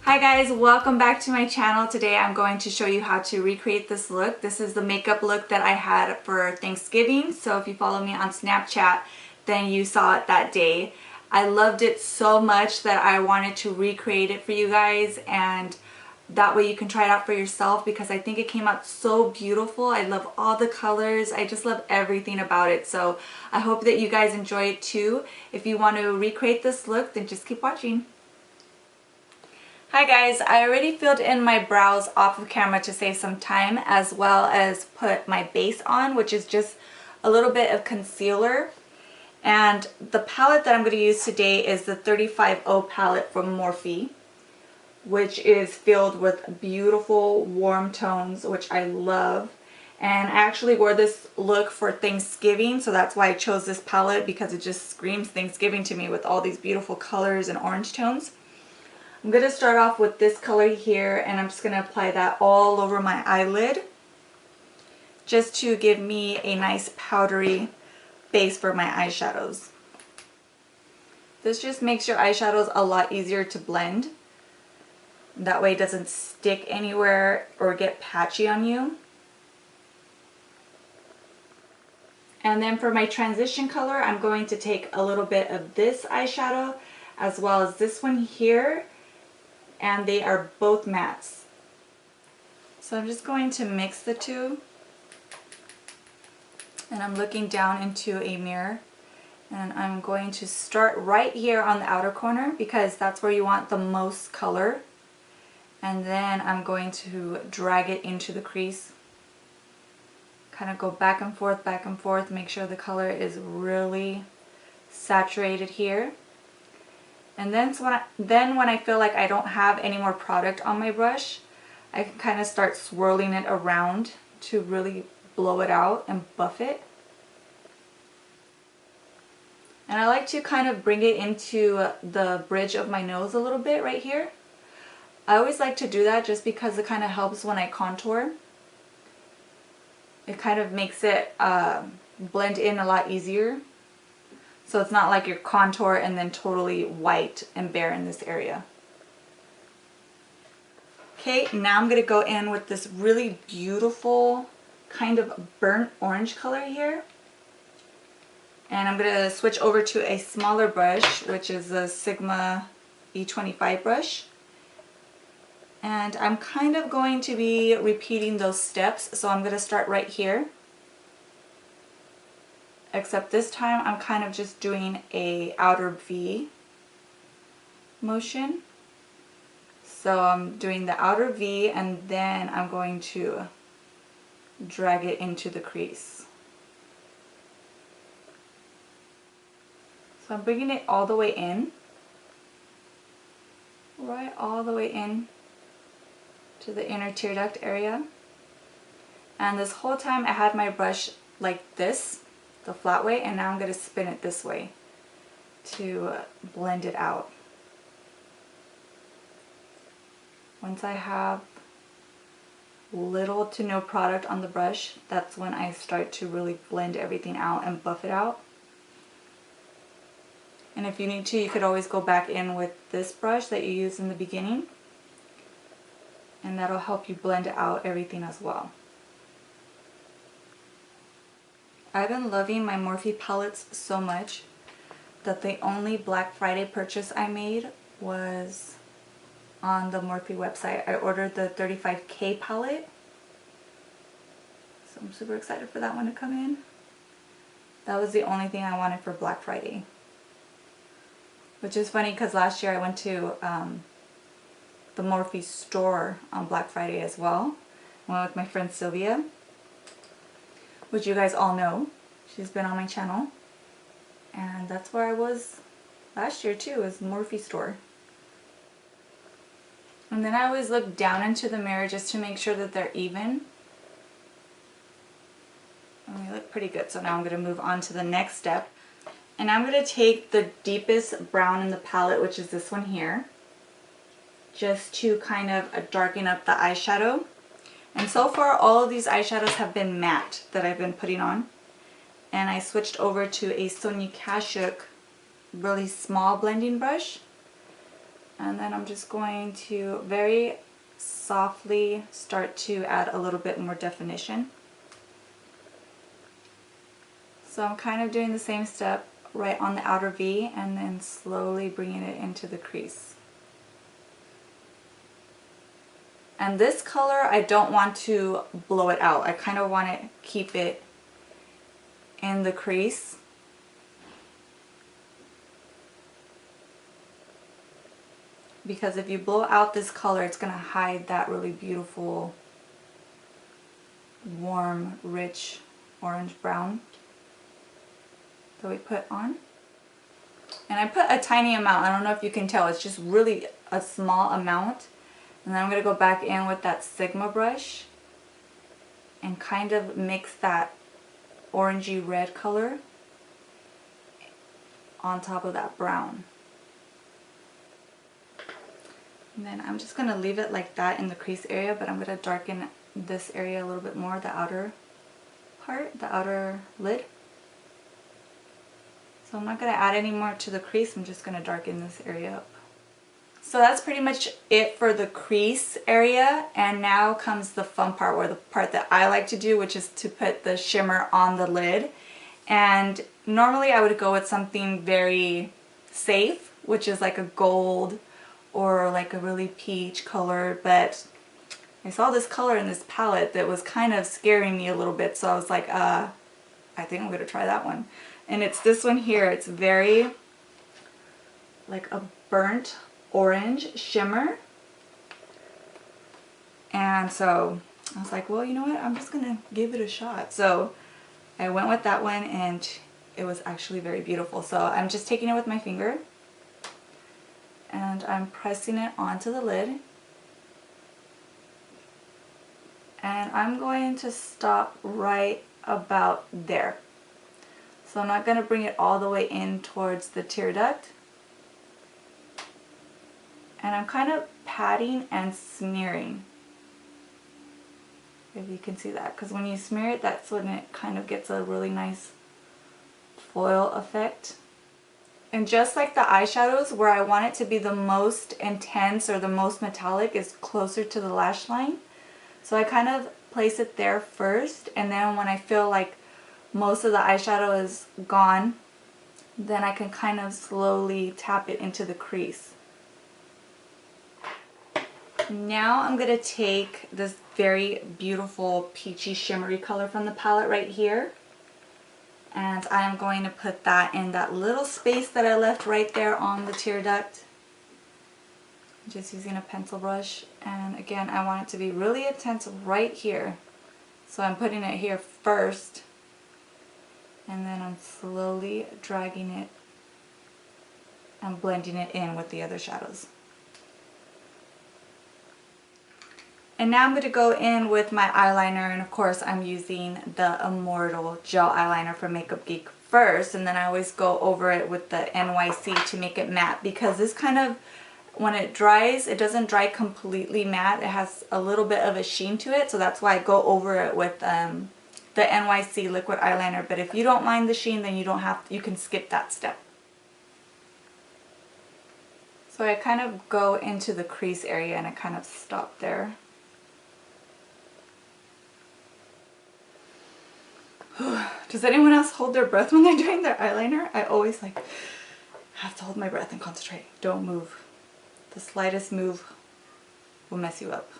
Hi guys, welcome back to my channel. Today I'm going to show you how to recreate this look. This is the makeup look that I had for Thanksgiving. So if you follow me on Snapchat, then you saw it that day. I loved it so much that I wanted to recreate it for you guys, and that way you can try it out for yourself because I think it came out so beautiful. I love all the colors. I just love everything about it. So I hope that you guys enjoy it too. If you want to recreate this look, then just keep watching. Hi guys, I already filled in my brows off of camera to save some time, as well as put my base on, which is just a little bit of concealer. And the palette that I'm going to use today is the 35O palette from Morphe, which is filled with beautiful warm tones, which I love. And I actually wore this look for Thanksgiving, so that's why I chose this palette, because it just screams Thanksgiving to me with all these beautiful colors and orange tones. I'm going to start off with this color here, and I'm just going to apply that all over my eyelid just to give me a nice powdery base for my eyeshadows. This just makes your eyeshadows a lot easier to blend. That way it doesn't stick anywhere or get patchy on you. And then for my transition color, I'm going to take a little bit of this eyeshadow as well as this one here, and they are both mattes. So I'm just going to mix the two, and I'm looking down into a mirror, and I'm going to start right here on the outer corner because that's where you want the most color, and then I'm going to drag it into the crease. Kind of go back and forth, make sure the color is really saturated here. And then when I feel like I don't have any more product on my brush, I can kind of start swirling it around to really blow it out and buff it. And I like to kind of bring it into the bridge of my nose a little bit right here. I always like to do that just because it kind of helps when I contour. It kind of makes it blend in a lot easier. So it's not like your contour and then totally white and bare in this area. Okay, now I'm going to go in with this really beautiful kind of burnt orange color here. And I'm going to switch over to a smaller brush, which is a Sigma E25 brush. And I'm kind of going to be repeating those steps, so I'm going to start right here. Except this time I'm kind of just doing a outer V motion. So I'm doing the outer V, and then I'm going to drag it into the crease. So I'm bringing it all the way in. Right all the way in to the inner tear duct area. And this whole time I had my brush like this, the flat way, and now I'm going to spin it this way to blend it out. Once I have little to no product on the brush, that's when I start to really blend everything out and buff it out. And if you need to, you could always go back in with this brush that you used in the beginning, and that'll help you blend out everything as well. I've been loving my Morphe palettes so much that the only Black Friday purchase I made was on the Morphe website. I ordered the 35K palette, so I'm super excited for that one to come in. That was the only thing I wanted for Black Friday. Which is funny because last year I went to the Morphe store on Black Friday as well. I went with my friend Sylvia, which you guys all know. She's been on my channel. And that's where I was last year too, was Morphe store. And then I always look down into the mirror just to make sure that they're even. And they look pretty good. So now I'm going to move on to the next step. And I'm going to take the deepest brown in the palette, which is this one here, just to kind of darken up the eyeshadow. And so far all of these eyeshadows have been matte that I've been putting on. And I switched over to a Sonia Kashuk really small blending brush. And then I'm just going to very softly start to add a little bit more definition. So I'm kind of doing the same step right on the outer V and then slowly bringing it into the crease. And this color, I don't want to blow it out. I kind of want to keep it in the crease. Because if you blow out this color, it's going to hide that really beautiful, warm, rich orange brown that we put on. And I put a tiny amount. I don't know if you can tell. It's just really a small amount. And then I'm going to go back in with that Sigma brush and kind of mix that orangey red color on top of that brown. And then I'm just going to leave it like that in the crease area, but I'm going to darken this area a little bit more, the outer part, the outer lid. So I'm not going to add any more to the crease, I'm just going to darken this area up. So that's pretty much it for the crease area, and now comes the fun part, or the part that I like to do, which is to put the shimmer on the lid. And normally I would go with something very safe, which is like a gold or like a really peach color, but I saw this color in this palette that was kind of scaring me a little bit, so I was like, I think I'm going to try that one. And it's this one here. It's very like a burnt orange shimmer. And so I was like, well, you know what? I'm just going to give it a shot. So I went with that one and it was actually very beautiful. So I'm just taking it with my finger and I'm pressing it onto the lid. And I'm going to stop right about there. So I'm not going to bring it all the way in towards the tear duct. And I'm kind of patting and smearing. If you can see that. Because when you smear it, that's when it kind of gets a really nice foil effect. And just like the eyeshadows, where I want it to be the most intense or the most metallic is closer to the lash line. So I kind of place it there first, and then when I feel like most of the eyeshadow is gone, then I can kind of slowly tap it into the crease. Now I'm going to take this very beautiful peachy shimmery color from the palette right here, and I'm going to put that in that little space that I left right there on the tear duct. Just using a pencil brush, and again I want it to be really intense right here, so I'm putting it here first and then I'm slowly dragging it and blending it in with the other shadows. And now I'm going to go in with my eyeliner, and of course I'm using the Immortal gel eyeliner from Makeup Geek first, and then I always go over it with the NYC to make it matte, because this kind of, when it dries, it doesn't dry completely matte. It has a little bit of a sheen to it, so that's why I go over it with the NYC liquid eyeliner. But if you don't mind the sheen, then you don't have to, you can skip that step. So I kind of go into the crease area and I kind of stop there. Does anyone else hold their breath when they're doing their eyeliner? I always like have to hold my breath and concentrate. Don't move. The slightest move will mess you up.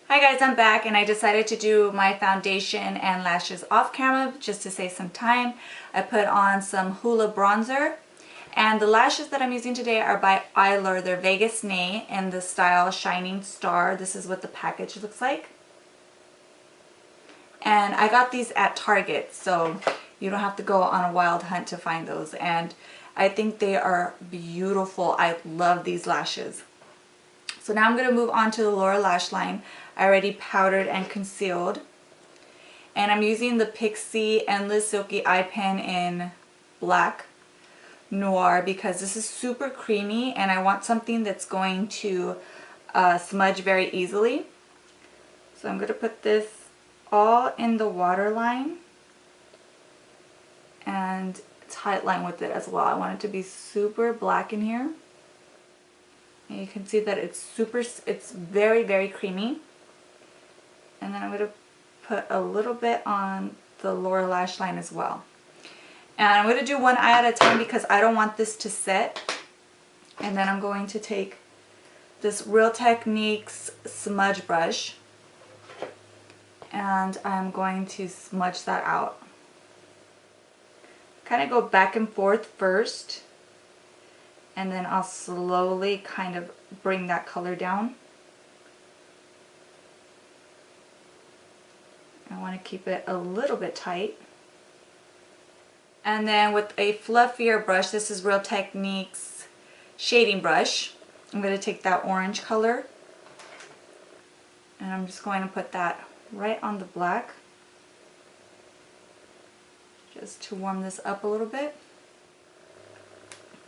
Hi guys, I'm back, and I decided to do my foundation and lashes off camera just to save some time. I put on some Hoola bronzer, and the lashes that I'm using today are by Eylure. They're Vegas Nay in the style Shining Star. This is what the package looks like. And I got these at Target, so you don't have to go on a wild hunt to find those. And I think they are beautiful. I love these lashes. So now I'm going to move on to the lower lash line. I already powdered and concealed. And I'm using the Pixi Endless Silky Eye Pen in black Noir, because this is super creamy and I want something that's going to smudge very easily. So I'm going to put this all in the waterline and tight line with it as well. I want it to be super black in here. And you can see that it's very, very creamy. And then I'm going to put a little bit on the lower lash line as well. And I'm going to do one eye at a time because I don't want this to set. And then I'm going to take this Real Techniques smudge brush and I'm going to smudge that out. Kind of go back and forth first, and then I'll slowly kind of bring that color down. I want to keep it a little bit tight. And then with a fluffier brush, this is Real Techniques shading brush, I'm going to take that orange color and I'm just going to put that right on the black, just to warm this up a little bit.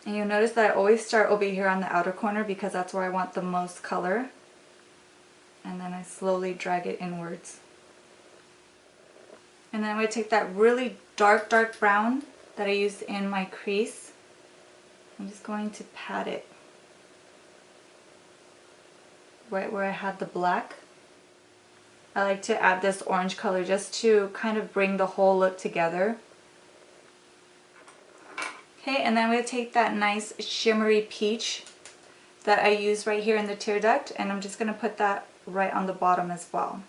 And you'll notice that I always start over here on the outer corner because that's where I want the most color, and then I slowly drag it inwards. And then I'm going to take that really dark brown that I used in my crease. I'm just going to pat it right where I had the black. I like to add this orange color just to kind of bring the whole look together. Okay, and then I'm going to take that nice shimmery peach that I use right here in the tear duct, and I'm just going to put that right on the bottom as well.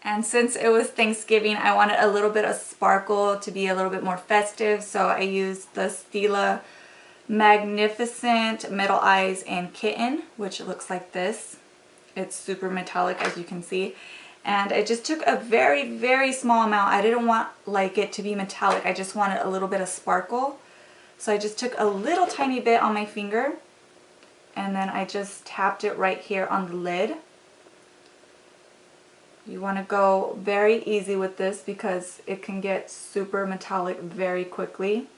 And since it was Thanksgiving, I wanted a little bit of sparkle to be a little bit more festive, so I used the Stila Magnificent Metal Eyes in Kitten, which looks like this. It's super metallic, as you can see. And I just took a very small amount. I didn't want it to be metallic. I just wanted a little bit of sparkle. So I just took a little tiny bit on my finger, and then I just tapped it right here on the lid. You want to go very easy with this because it can get super metallic very quickly.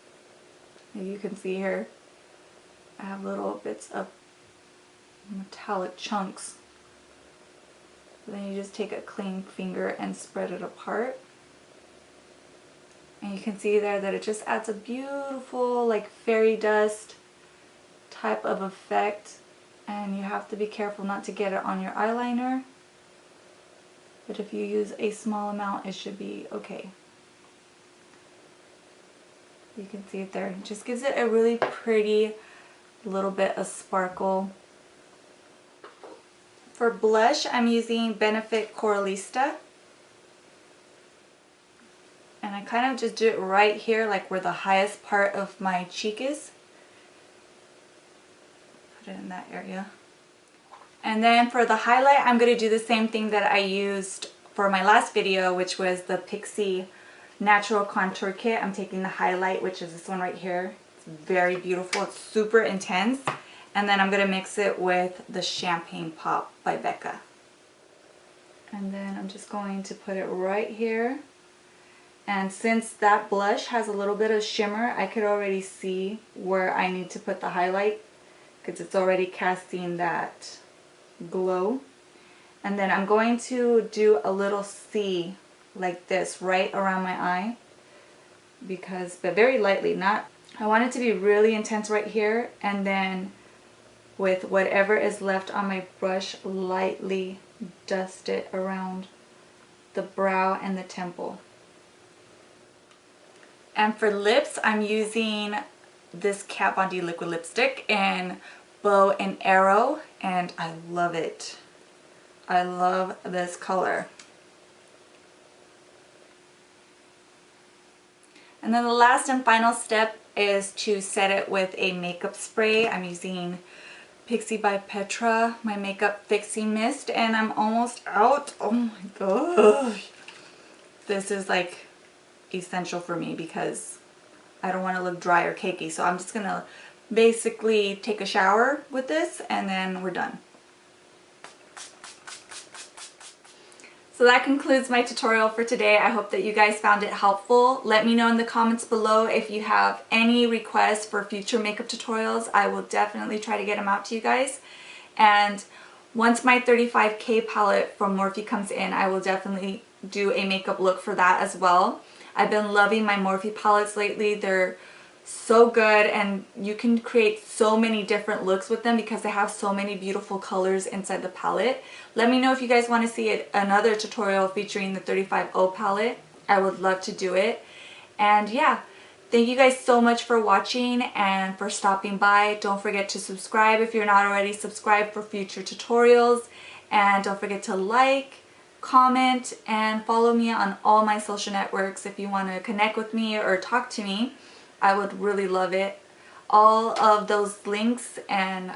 As you can see here, I have little bits of metallic chunks. Then you just take a clean finger and spread it apart. And you can see there that it just adds a beautiful, like, fairy dust type of effect. And you have to be careful not to get it on your eyeliner. But if you use a small amount, it should be okay. You can see it there. It just gives it a really pretty little bit of sparkle. For blush, I'm using Benefit Coralista. And I kind of just do it right here, like where the highest part of my cheek is. Put it in that area. And then for the highlight, I'm going to do the same thing that I used for my last video, which was the Pixi Natural Contour Kit. I'm taking the highlight, which is this one right here. It's very beautiful. It's super intense. And then I'm going to mix it with the Champagne Pop by Becca. And then I'm just going to put it right here. And since that blush has a little bit of shimmer, I could already see where I need to put the highlight because it's already casting that glow. And then I'm going to do a little C like this right around my eye, but very lightly. I want it to be really intense right here, and then with whatever is left on my brush, lightly dust it around the brow and the temple. And for lips, I'm using this Kat Von D liquid lipstick in Bow and Arrow, and I love it. I love this color. And then the last and final step is to set it with a makeup spray. I'm using Pixi by Petra, my makeup fixing mist, and I'm almost out. Oh my gosh. This is like essential for me because I don't want to look dry or cakey. So I'm just going to basically take a shower with this and then we're done. So that concludes my tutorial for today. I hope that you guys found it helpful. Let me know in the comments below if you have any requests for future makeup tutorials. I will definitely try to get them out to you guys. And once my 35K palette from Morphe comes in, I will definitely do a makeup look for that as well. I've been loving my Morphe palettes lately. They're so good, and you can create so many different looks with them because they have so many beautiful colors inside the palette. Let me know if you guys want to see another tutorial featuring the 35O palette. I would love to do it. And yeah, thank you guys so much for watching and for stopping by. Don't forget to subscribe if you're not already subscribed for future tutorials. And don't forget to like, comment, and follow me on all my social networks if you want to connect with me or talk to me. I would really love it. All of those links and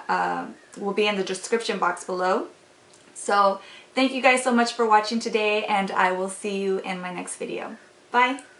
will be in the description box below. So thank you guys so much for watching today, and I will see you in my next video. Bye!